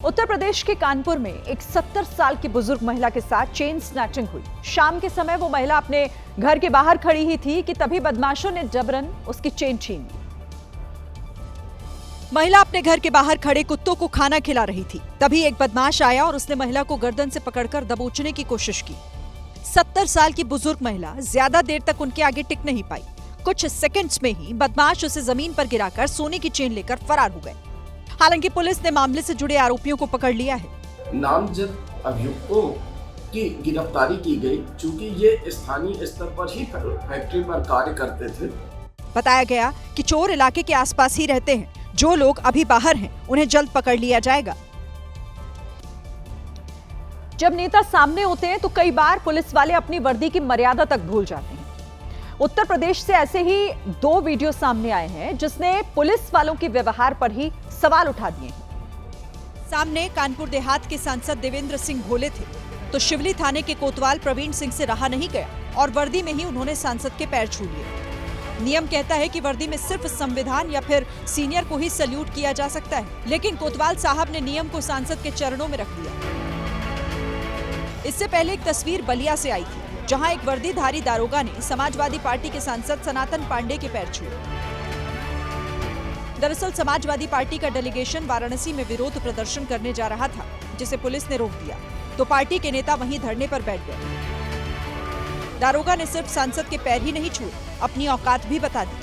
उत्तर प्रदेश के कानपुर में एक 70 साल की बुजुर्ग महिला के साथ चेन स्नैचिंग हुई। शाम के समय वो महिला अपने घर के बाहर खड़ी ही थी कि तभी बदमाशों ने जबरन उसकी चेन छीन ली। महिला अपने घर के बाहर खड़े कुत्तों को खाना खिला रही थी, तभी एक बदमाश आया और उसने महिला को गर्दन से पकड़कर दबोचने की कोशिश की। 70 साल की बुजुर्ग महिला ज्यादा देर तक उनके आगे टिक नहीं पाई। कुछ सेकंड्स में ही बदमाश उसे जमीन पर गिराकर सोने की चेन लेकर फरार हो गए। हालांकि पुलिस ने मामले से जुड़े आरोपियों को पकड़ लिया है। नामजद अभियुक्तों की गिरफ्तारी की गई, चूंकि ये स्थानीय स्तर पर ही फैक्ट्री पर कार्य करते थे। बताया गया कि चोर इलाके के आसपास ही रहते हैं। जो लोग अभी बाहर हैं, उन्हें जल्द पकड़ लिया जाएगा। जब नेता सामने होते हैं तो कई बार पुलिस वाले अपनी वर्दी की मर्यादा तक भूल जाते हैं। उत्तर प्रदेश से ऐसे ही 2 वीडियो सामने आए हैं जिसने पुलिस वालों के व्यवहार पर ही सवाल उठा दिए हैं। सामने कानपुर देहात के सांसद देवेंद्र सिंह भोले थे तो शिवली थाने के कोतवाल प्रवीण सिंह से रहा नहीं गया और वर्दी में ही उन्होंने सांसद के पैर छू लिए। नियम कहता है कि वर्दी में सिर्फ संविधान या फिर सीनियर को ही सल्यूट किया जा सकता है, लेकिन कोतवाल साहब ने नियम को सांसद के चरणों में रख दिया। इससे पहले एक तस्वीर बलिया से आई थी जहां एक वर्दीधारी दारोगा ने समाजवादी पार्टी के सांसद सनातन पांडे के पैर छुए। दरअसल समाजवादी पार्टी का डेलीगेशन वाराणसी में विरोध प्रदर्शन करने जा रहा था, जिसे पुलिस ने रोक दिया तो पार्टी के नेता वहीं धरने पर बैठ गए। दारोगा ने सिर्फ सांसद के पैर ही नहीं छुए, अपनी औकात भी बता दी।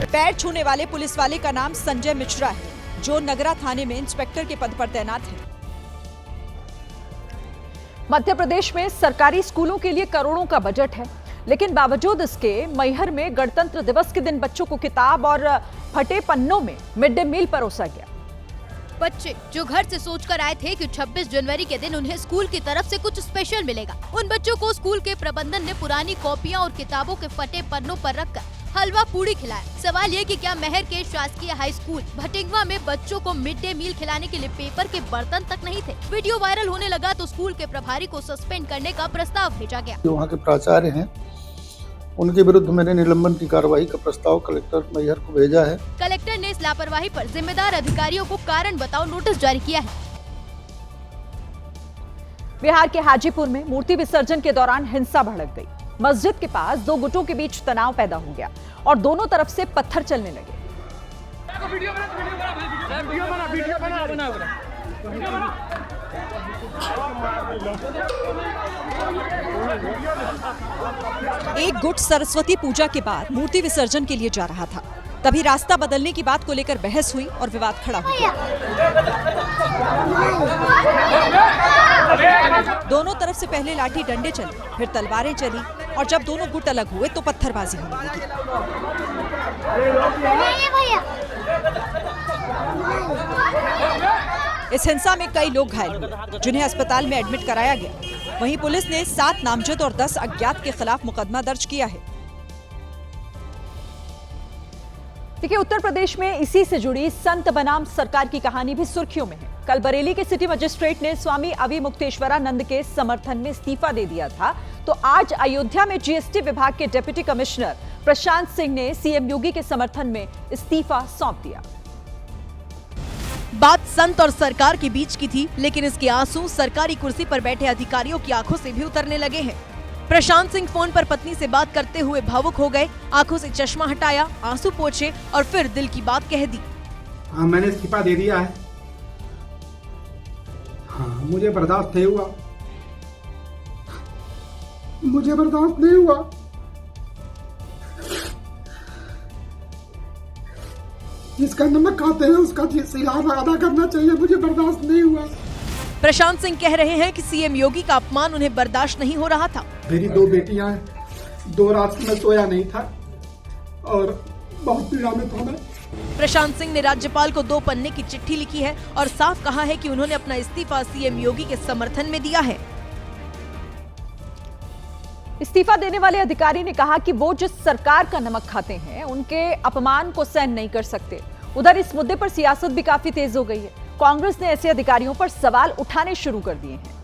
पैर छूने वाले पुलिस वाले का नाम संजय मिश्रा है, जो नगरा थाने में इंस्पेक्टर के पद पर तैनात है। मध्य प्रदेश में सरकारी स्कूलों के लिए करोड़ों का बजट है, लेकिन बावजूद इसके मैहर में गणतंत्र दिवस के दिन बच्चों को किताब और फटे पन्नों में मिड डे मील परोसा गया। बच्चे जो घर से सोचकर आए थे कि 26 जनवरी के दिन उन्हें स्कूल की तरफ से कुछ स्पेशल मिलेगा, उन बच्चों को स्कूल के प्रबंधन ने पुरानी कॉपियां और किताबों के फटे पन्नों पर रखकर हलवा पूड़ी खिलाया। सवाल ये कि क्या मैहर के शासकीय हाई स्कूल भटिंगवा में बच्चों को मिड डे मील खिलाने के लिए पेपर के बर्तन तक नहीं थे? वीडियो वायरल होने लगा तो स्कूल के प्रभारी को सस्पेंड करने का प्रस्ताव भेजा गया। जो वहाँ के प्राचार्य हैं, उनके विरुद्ध मैंने निलंबन की कार्रवाई का प्रस्ताव कलेक्टर मैहर को भेजा है। कलेक्टर ने इस लापरवाही पर जिम्मेदार अधिकारियों को कारण बताओ नोटिस जारी किया है। बिहार के हाजीपुर में मूर्ति विसर्जन के दौरान हिंसा भड़क गई। मस्जिद के पास 2 गुटों के बीच तनाव पैदा हो गया और दोनों तरफ से पत्थर चलने लगे। एक गुट सरस्वती पूजा के बाद मूर्ति विसर्जन के लिए जा रहा था, तभी रास्ता बदलने की बात को लेकर बहस हुई और विवाद खड़ा हो गया। दोनों तरफ से पहले लाठी डंडे चले, फिर तलवारें चली और जब दोनों गुट अलग हुए तो पत्थरबाजी होने लगी। इस हिंसा में कई लोग घायल हुए, जिन्हें अस्पताल में एडमिट कराया गया। वहीं पुलिस ने 7 नामजद और 10 अज्ञात के खिलाफ मुकदमा दर्ज किया है। देखिए, उत्तर प्रदेश में इसी से जुड़ी संत बनाम सरकार की कहानी भी सुर्खियों में है। कल बरेली के सिटी मजिस्ट्रेट ने स्वामी अविमुक्तेश्वरानंद के समर्थन में इस्तीफा दे दिया था, तो आज अयोध्या में जीएसटी विभाग के डिप्टी कमिश्नर प्रशांत सिंह ने सीएम योगी के समर्थन में इस्तीफा सौंप दिया। बात संत और सरकार के बीच की थी, लेकिन इसके आंसू सरकारी कुर्सी पर बैठे अधिकारियों की आंखों से भी उतरने लगे हैं। प्रशांत सिंह फोन पर पत्नी से बात करते हुए भावुक हो गए, आंखों से चश्मा हटाया, आंसू पोंछे और फिर दिल की बात कह दी। हाँ, मैंने इस्तीफा दे दिया है। हाँ, मुझे बर्दाश्त नहीं हुआ, मुझे बर्दाश्त नहीं हुआ। जिसका नमक खाते हैं उसका सिला अदा करना चाहिए, मुझे बर्दाश्त नहीं हुआ। प्रशांत सिंह कह रहे हैं कि सीएम योगी का अपमान उन्हें बर्दाश्त नहीं हो रहा था। मेरी 2 बेटियां हैं, 2 रात में सोया नहीं था और बहुत पीड़ा में था मैं। प्रशांत सिंह ने राज्यपाल को 2 पन्ने की चिट्ठी लिखी है और साफ कहा है कि उन्होंने अपना इस्तीफा सीएम योगी के समर्थन में दिया है। इस्तीफा देने वाले अधिकारी ने कहा कि वो जिस सरकार का नमक खाते हैं, उनके अपमान को सहन नहीं कर सकते। उधर इस मुद्दे पर सियासत भी काफी तेज हो गई है। कांग्रेस ने ऐसे अधिकारियों पर सवाल उठाने शुरू कर दिए हैं।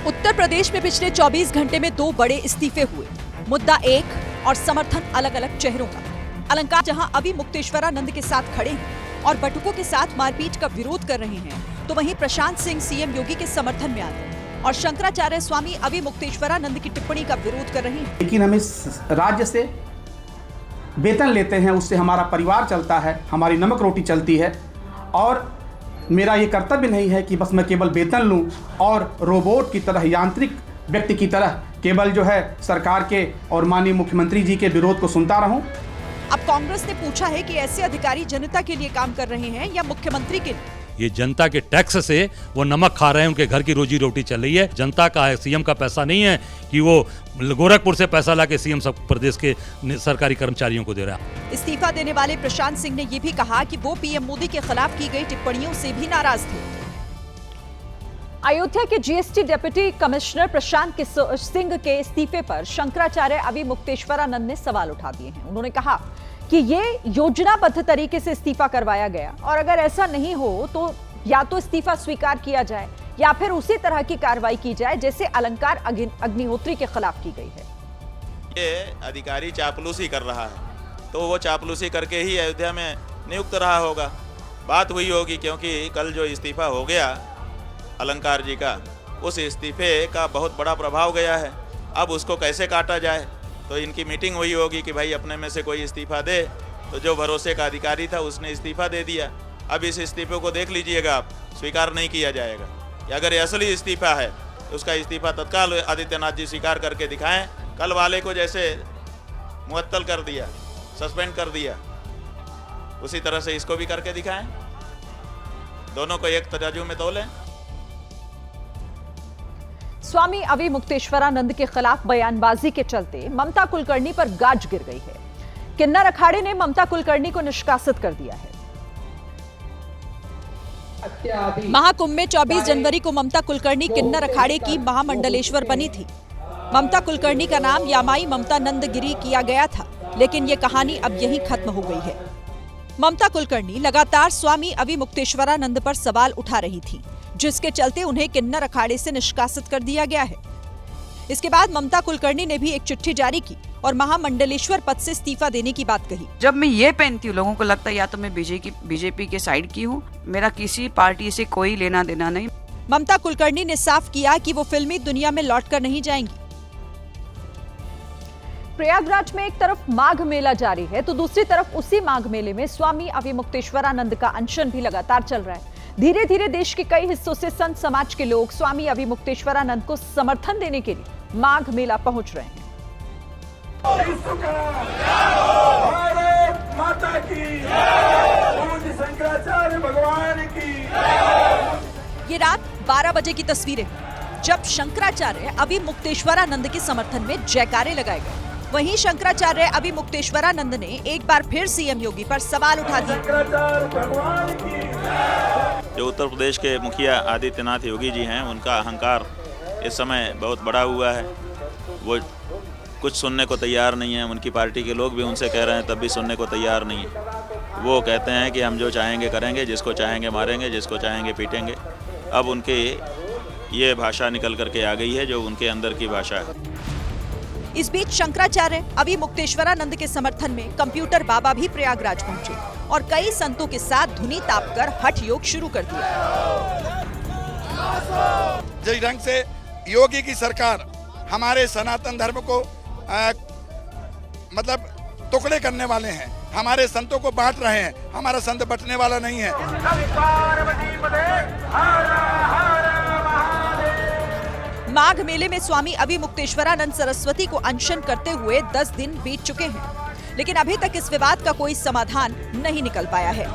उत्तर प्रदेश में पिछले 24 घंटे में 2 बड़े इस्तीफे हुए। मुद्दा एक और समर्थन अलग अलग चेहरों का। अलंकार जहां अभी मुक्तेश्वरानंद के साथ खड़े हैं और बटुकों के साथ मारपीट का विरोध कर रहे हैं, तो वहीं प्रशांत सिंह सीएम योगी के समर्थन में आ गए और शंकराचार्य स्वामी अभी मुक्तेश्वरानंद की टिप्पणी का विरोध कर रहे हैं। लेकिन हम इस राज्य से वेतन लेते हैं, उससे हमारा परिवार चलता है, हमारी नमक रोटी चलती है और मेरा ये कर्तव्य नहीं है कि बस मैं केवल वेतन लूं और रोबोट की तरह, यांत्रिक व्यक्ति की तरह केवल जो है सरकार के और माननीय मुख्यमंत्री जी के विरोध को सुनता रहूं। अब कांग्रेस ने पूछा है कि ऐसे अधिकारी जनता के लिए काम कर रहे हैं या मुख्यमंत्री के लिए। ये जनता के टैक्स से वो नमक खा रहे हैं, उनके घर की रोजी रोटी चल रही है। जनता का है, सीएम का पैसा नहीं है कि वो गोरखपुर से पैसा लाके सीएम सब प्रदेश के सरकारी कर्मचारियों को दे रहा है। इस्तीफा देने वाले प्रशांत सिंह ने ये भी कहा कि वो पीएम मोदी के खिलाफ की गई टिप्पणियों से भी नाराज थे। अयोध्या के GST deputy commissioner Prashant Singh के इस्तीफे पर शंकराचार्य अभी मुक्तेश्वरानंद ने सवाल उठा दिए हैं। उन्होंने कहा कि ये योजनाबद्ध तरीके से इस्तीफा करवाया गया और अगर ऐसा नहीं हो तो या तो इस्तीफा स्वीकार किया जाए या फिर उसी तरह की कार्रवाई की जाए जैसे अलंकार अग्निहोत्री के खिलाफ की गई है। ये अधिकारी चापलूसी कर रहा है, तो वो चापलूसी करके ही अयोध्या में नियुक्त रहा होगा। बात हुई होगी क्योंकि कल जो इस्तीफा हो गया अलंकार जी का, उस इस्तीफे का बहुत बड़ा प्रभाव गया है। अब उसको कैसे काटा जाए, तो इनकी मीटिंग हुई होगी कि भाई अपने में से कोई इस्तीफा दे। तो जो भरोसे का अधिकारी था उसने इस्तीफा दे दिया। अब इस इस्तीफे को देख लीजिएगा, आप स्वीकार नहीं किया जाएगा। या अगर असली इस्तीफा है तो उसका इस्तीफा तत्काल आदित्यनाथ जी स्वीकार करके दिखाएं। कल वाले को जैसे मुअत्तल कर दिया, सस्पेंड कर दिया, उसी तरह से इसको भी करके दिखाएं। दोनों को एक तराजू में तोलें। स्वामी अभी मुक्तेश्वरानंद के खिलाफ बयानबाजी के चलते ममता कुलकर्णी पर गाज गिर गई है। किन्नर अखाड़े ने ममता कुलकर्णी को निष्कासित कर दिया है। महाकुंभ में 24 जनवरी को ममता कुलकर्णी किन्नर अखाड़े की महामंडलेश्वर बनी थी। ममता कुलकर्णी का नाम यामाई ममता नंदगिरी किया गया था, लेकिन ये कहानी अब यहीं खत्म हो गई है। ममता कुलकर्णी लगातार स्वामी अभी मुक्तेश्वरानंद पर सवाल उठा रही थी, जिसके चलते उन्हें किन्नर अखाड़े से निष्कासित कर दिया गया है। इसके बाद ममता कुलकर्णी ने भी एक चिट्ठी जारी की और महामंडलेश्वर पद से इस्तीफा देने की बात कही। जब मैं ये पहनती हूँ, लोगों को लगता है या तो मैं बीजेपी के साइड की हूँ, मेरा किसी पार्टी से कोई लेना देना नहीं। ममता कुलकर्णी ने साफ किया कि वो फिल्मी दुनिया में लौटकर नहीं जाएंगी। प्रयागराज में एक तरफ माघ मेला जारी है तो दूसरी तरफ उसी माघ मेले में स्वामी अभी मुक्तेश्वरानंद का अनशन भी लगातार चल रहा है। धीरे धीरे देश के कई हिस्सों से संत समाज के लोग स्वामी अभी मुक्तेश्वरानंद को समर्थन देने के लिए माघ मेला पहुंच रहे हैं। भारत माता की, शंकराचार्य भगवान की। ये रात 12 बजे की तस्वीरें जब शंकराचार्य अभी मुक्तेश्वरानंद के समर्थन में जयकारे लगाए गए। वहीं शंकराचार्य अभी मुक्तेश्वरानंद ने एक बार फिर सीएम योगी पर सवाल उठा दिए। जो उत्तर प्रदेश के मुखिया आदित्यनाथ योगी जी हैं, उनका अहंकार इस समय बहुत बड़ा हुआ है। वो कुछ सुनने को तैयार नहीं है। उनकी पार्टी के लोग भी उनसे कह रहे हैं, तब भी सुनने को तैयार नहीं है। वो कहते हैं कि हम जो चाहेंगे करेंगे, जिसको चाहेंगे मारेंगे, जिसको चाहेंगे पीटेंगे। अब उनके ये भाषा निकल करके आ गई है जो उनके अंदर की भाषा है। इस बीच शंकराचार्य अभी मुक्तेश्वरानंद के समर्थन में कंप्यूटर बाबा भी प्रयागराज पहुंचे और कई संतों के साथ धुनी तापकर हठ योग शुरू कर दिया। जिस ढंग से योगी की सरकार हमारे सनातन धर्म को मतलब टुकड़े करने वाले हैं, हमारे संतों को बांट रहे हैं। हमारा संत बंटने वाला नहीं है। माघ मेले में स्वामी अभी मुक्तेश्वरानंद सरस्वती को अनशन करते हुए 10 दिन बीत चुके हैं, लेकिन अभी तक इस विवाद का कोई समाधान नहीं निकल पाया है।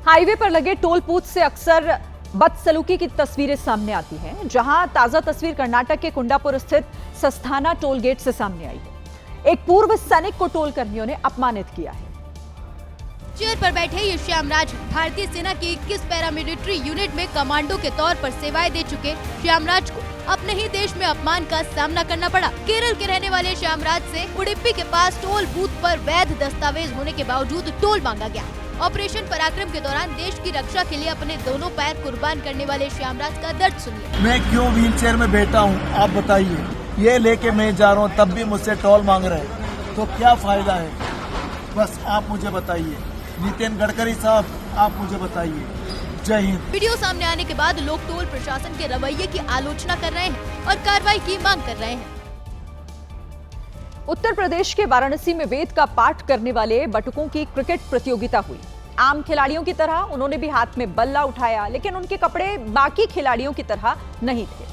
हाईवे पर लगे टोल बूथ से अक्सर बदसलूकी की तस्वीरें सामने आती हैं, जहां ताजा तस्वीर कर्नाटक के कुंडापुर स्थित सस्थाना टोल गेट से सामने आई है। एक पूर्व सैनिक को टोल कर्मियों ने अपमानित किया है। चेयर पर बैठे ये श्यामराज भारतीय सेना की 21 पैरामिलिट्री यूनिट में कमांडो के तौर पर सेवाएं दे चुके श्यामराज को अपने ही देश में अपमान का सामना करना पड़ा। केरल के रहने वाले श्यामराज से उडुपी के पास टोल बूथ पर वैध दस्तावेज होने के बावजूद टोल मांगा गया। ऑपरेशन पराक्रम के दौरान देश की रक्षा के लिए अपने दोनों पैर कुर्बान करने वाले श्यामराज का दर्द सुनिए। मैं क्यों व्हीलचेयर में बैठा हूँ, आप बताइए। ये लेके मैं जा रहा हूँ, तब भी मुझसे टोल मांग रहे हैं, तो क्या फायदा है? बस आप मुझे बताइए, नितिन गडकरी साहब, आप मुझे बताइए। जय हिंद। वीडियो सामने आने के बाद लोग टोल प्रशासन के रवैये की आलोचना कर रहे हैं और कार्रवाई की मांग कर रहे हैं। उत्तर प्रदेश के वाराणसी में वेद का पाठ करने वाले बटुकों की क्रिकेट प्रतियोगिता हुई। आम खिलाड़ियों की तरह उन्होंने भी हाथ में बल्ला उठाया, लेकिन उनके कपड़े बाकी खिलाड़ियों की तरह नहीं थे।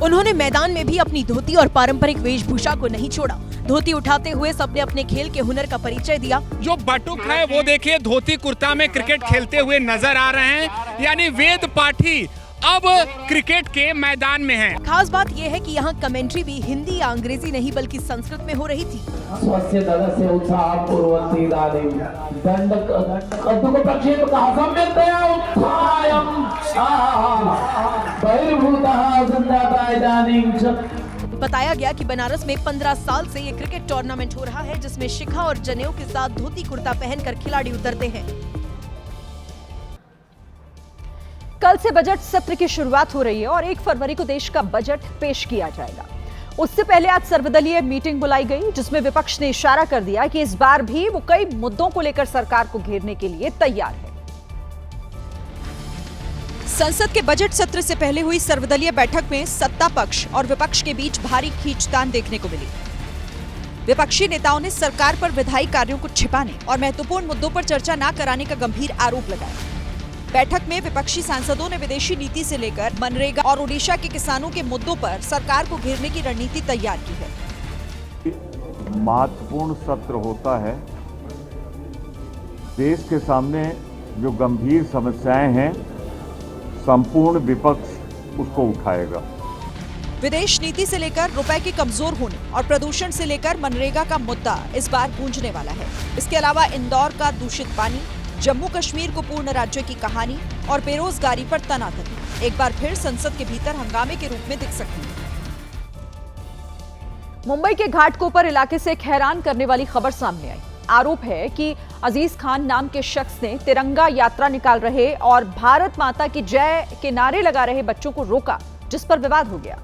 उन्होंने मैदान में भी अपनी धोती और पारंपरिक वेशभूषा को नहीं छोड़ा। धोती उठाते हुए सबने अपने खेल के हुनर का परिचय दिया। जो बटुक है वो देखिए धोती कुर्ता में क्रिकेट खेलते हुए नजर आ रहे हैं, यानी वेद पाठी अब क्रिकेट के मैदान में हैं। खास बात यह है कि यहाँ कमेंट्री भी हिंदी या अंग्रेजी नहीं बल्कि संस्कृत में हो रही थी। बताया गया कि बनारस में 15 साल से ये क्रिकेट टूर्नामेंट हो रहा है, जिसमें शिखा और जनेऊ के साथ धोती कुर्ता पहनकर खिलाड़ी उतरते हैं। कल से बजट सत्र की शुरुआत हो रही है और 1 फरवरी को देश का बजट पेश किया जाएगा। उससे पहले आज सर्वदलीय मीटिंग बुलाई गई, जिसमें विपक्ष ने इशारा कर दिया कि इस बार भी वो कई मुद्दों को लेकर सरकार को घेरने के लिए तैयार है। संसद के बजट सत्र से पहले हुई सर्वदलीय बैठक में सत्ता पक्ष और विपक्ष के बीच भारी खींचतान देखने को मिली। विपक्षी नेताओं ने सरकार पर विधायी कार्यों को छिपाने और महत्वपूर्ण मुद्दों पर चर्चा न कराने का गंभीर आरोप लगाया। बैठक में विपक्षी सांसदों ने विदेशी नीति से लेकर मनरेगा और ओडिशा के किसानों के मुद्दों पर सरकार को घेरने की रणनीति तैयार की है। महत्वपूर्ण सत्र होता है, देश के सामने जो गंभीर समस्याएं हैं संपूर्ण विपक्ष उसको उठाएगा। विदेश नीति से लेकर रुपए के कमजोर होने और प्रदूषण से लेकर मनरेगा का मुद्दा इस बार गूंजने वाला है। इसके अलावा इंदौर का दूषित पानी, जम्मू कश्मीर को पूर्ण राज्य की कहानी और बेरोजगारी पर तनातनी एक बार फिर संसद के भीतर हंगामे के रूप में दिख सकती है। मुंबई के घाटकोपर इलाके से एक हैरान करने वाली खबर सामने आई। आरोप है कि अजीज खान नाम के शख्स ने तिरंगा यात्रा निकाल रहे और भारत माता की जय के नारे लगा रहे बच्चों को रोका, जिस पर विवाद हो गया।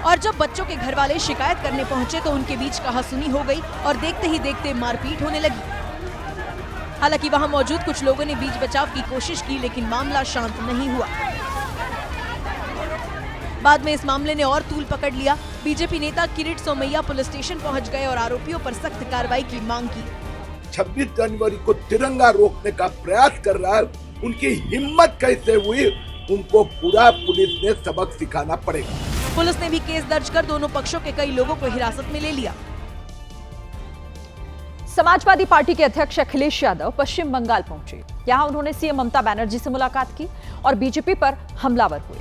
और जब बच्चों के घर वाले शिकायत करने पहुंचे तो उनके बीच कहासुनी हो गई और देखते ही देखते मारपीट होने लगी। हालांकि वहां मौजूद कुछ लोगों ने बीच बचाव की कोशिश की, लेकिन मामला शांत नहीं हुआ। बाद में इस मामले ने और तूल पकड़ लिया। बीजेपी नेता किरीट सोमैया पुलिस स्टेशन पहुंच गए और आरोपियों पर सख्त कार्रवाई की मांग की। 26 जनवरी को तिरंगा रोकने का प्रयास कर रहा है, उनकी हिम्मत कैसे हुई, उनको पूरा पुलिस ने सबक सिखाना पड़ेगा। पुलिस ने भी केस दर्ज कर दोनों पक्षों के कई लोगों को हिरासत में ले लिया। समाजवादी पार्टी के अध्यक्ष अखिलेश यादव पश्चिम बंगाल पहुंचे। यहां उन्होंने सीएम ममता बनर्जी से मुलाकात की और बीजेपी पर हमलावर हुए।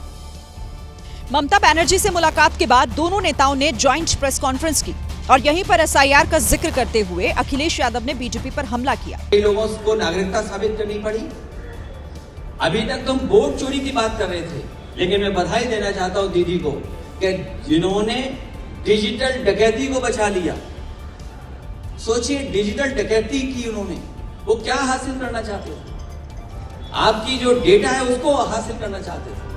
ममता बनर्जी से मुलाकात के बाद दोनों नेताओं ने ज्वाइंट प्रेस कॉन्फ्रेंस की और यहीं पर एसआईआर का जिक्र करते हुए अखिलेश यादव ने बीजेपी पर हमला किया। कई लोगों को नागरिकता साबित करनी पड़ी। अभी तक तुम वोट चोरी की बात कर रहे थे, लेकिन मैं बधाई देना चाहता हूं दीदी को कि जिन्होंने डिजिटल डकैती को बचा लिया। सोचिए, डिजिटल डकैती की उन्होंने, वो क्या हासिल करना चाहते थे? आपकी जो डेटा है उसको हासिल करना चाहते थे।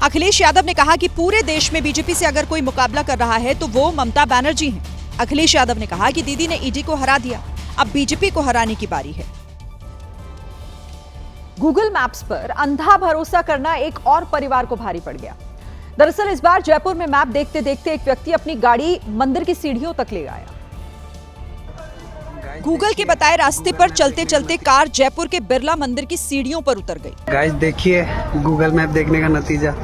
अखिलेश यादव ने कहा कि पूरे देश में बीजेपी से अगर कोई मुकाबला कर रहा है तो वो ममता बनर्जी हैं। अखिलेश यादव ने कहा कि दीदी ने ईडी को हरा दिया, अब बीजेपी को हराने की बारी है। गूगल मैप्स पर अंधा भरोसा करना एक और परिवार को भारी पड़ गया। दरअसल इस बार जयपुर में मैप देखते देखते एक व्यक्ति अपनी गाड़ी मंदिर की सीढ़ियों तक ले आया। गूगल के बताए रास्ते पर चलते चलते कार जयपुर के बिरला मंदिर की सीढ़ियों पर उतर गई। गाइस देखिए गूगल मैप देखने का नतीजा,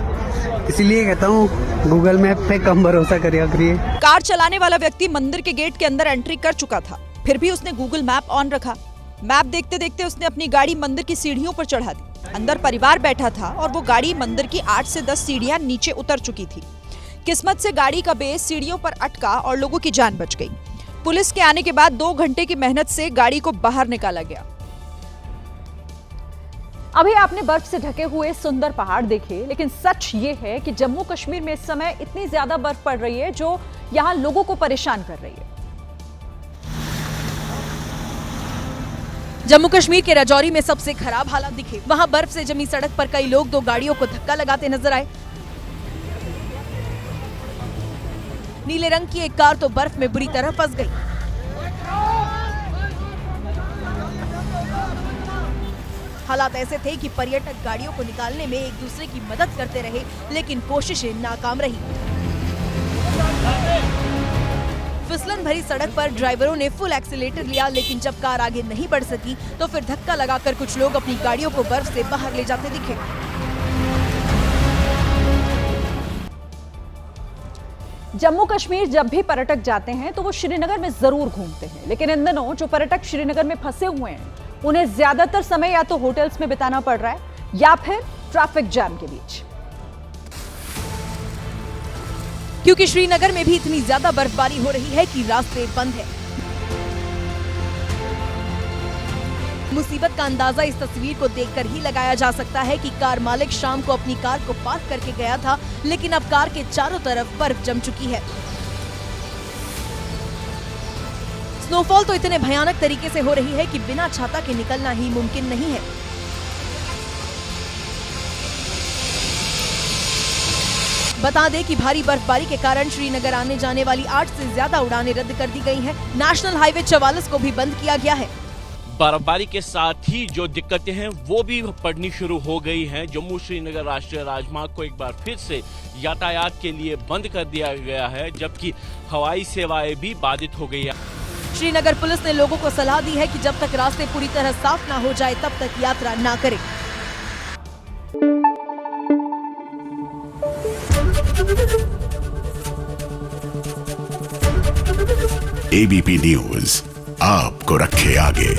इसलिए कहता हूँ गूगल मैप पे कम भरोसा करिए। कार चलाने वाला व्यक्ति मंदिर के गेट के अंदर एंट्री कर चुका था, फिर भी उसने गूगल मैप ऑन रखा। मैप देखते देखते उसने अपनी गाड़ी मंदिर की सीढ़ियों पर चढ़ा दी। अंदर परिवार बैठा था और वो गाड़ी मंदिर की 8 से 10 सीढ़ियां नीचे उतर चुकी थी। किस्मत से गाड़ी का बेस सीढ़ियों पर अटका और लोगों की जान बच गई। पुलिस के आने के बाद 2 घंटे की मेहनत से गाड़ी को बाहर निकाला गया। अभी आपने बर्फ से ढके हुए सुंदर पहाड़ देखे, लेकिन सच ये है कि जम्मू कश्मीर में इस समय इतनी ज्यादा बर्फ पड़ रही है जो यहां लोगों को परेशान कर रही है। जम्मू कश्मीर के राजौरी में सबसे खराब हालात दिखे। वहां बर्फ से जमी सड़क पर कई लोग 2 गाड़ियों को धक्का लगाते नजर आए। नीले रंग की एक कार तो बर्फ में बुरी तरह फंस गई। हालात ऐसे थे कि पर्यटक गाड़ियों को निकालने में एक दूसरे की मदद करते रहे, लेकिन कोशिशें नाकाम रही। फिसलन भरी सड़क पर ड्राइवरों ने फुल एक्सीलेटर लिया, लेकिन जब कार आगे नहीं बढ़ सकी तो फिर धक्का लगाकर कुछ लोग अपनी गाड़ियों को बर्फ से बाहर ले जाते दिखे। जम्मू कश्मीर जब भी पर्यटक जाते हैं तो वो श्रीनगर में जरूर घूमते हैं, लेकिन इन दिनों जो पर्यटक श्रीनगर में फंसे हुए हैं उन्हें ज्यादातर समय या तो होटल्स में बिताना पड़ रहा है या फिर ट्रैफिक जाम के बीच। क्योंकि श्रीनगर में भी इतनी ज्यादा बर्फबारी हो रही है कि रास्ते बंद है। मुसीबत का अंदाजा इस तस्वीर को देखकर ही लगाया जा सकता है कि कार मालिक शाम को अपनी कार को पार्क करके गया था, लेकिन अब कार के चारों तरफ बर्फ जम चुकी है। स्नोफॉल तो इतने भयानक तरीके से हो रही है कि बिना छाता के निकलना ही मुमकिन नहीं है। बता दें कि भारी बर्फबारी के कारण श्रीनगर आने जाने वाली 8 से ज्यादा उड़ानें रद्द कर दी गई हैं। नेशनल हाईवे 44 को भी बंद किया गया है। बर्फबारी के साथ ही जो दिक्कतें हैं वो भी पड़नी शुरू हो गई हैं। जम्मू श्रीनगर राष्ट्रीय राजमार्ग को एक बार फिर से यातायात के लिए बंद कर दिया गया है, जबकि हवाई सेवाएं भी बाधित हो गई है। श्रीनगर पुलिस ने लोगों को सलाह दी है कि जब तक रास्ते पूरी तरह साफ ना हो जाए तब तक यात्रा ना करें। ABP न्यूज आपको रखे आगे।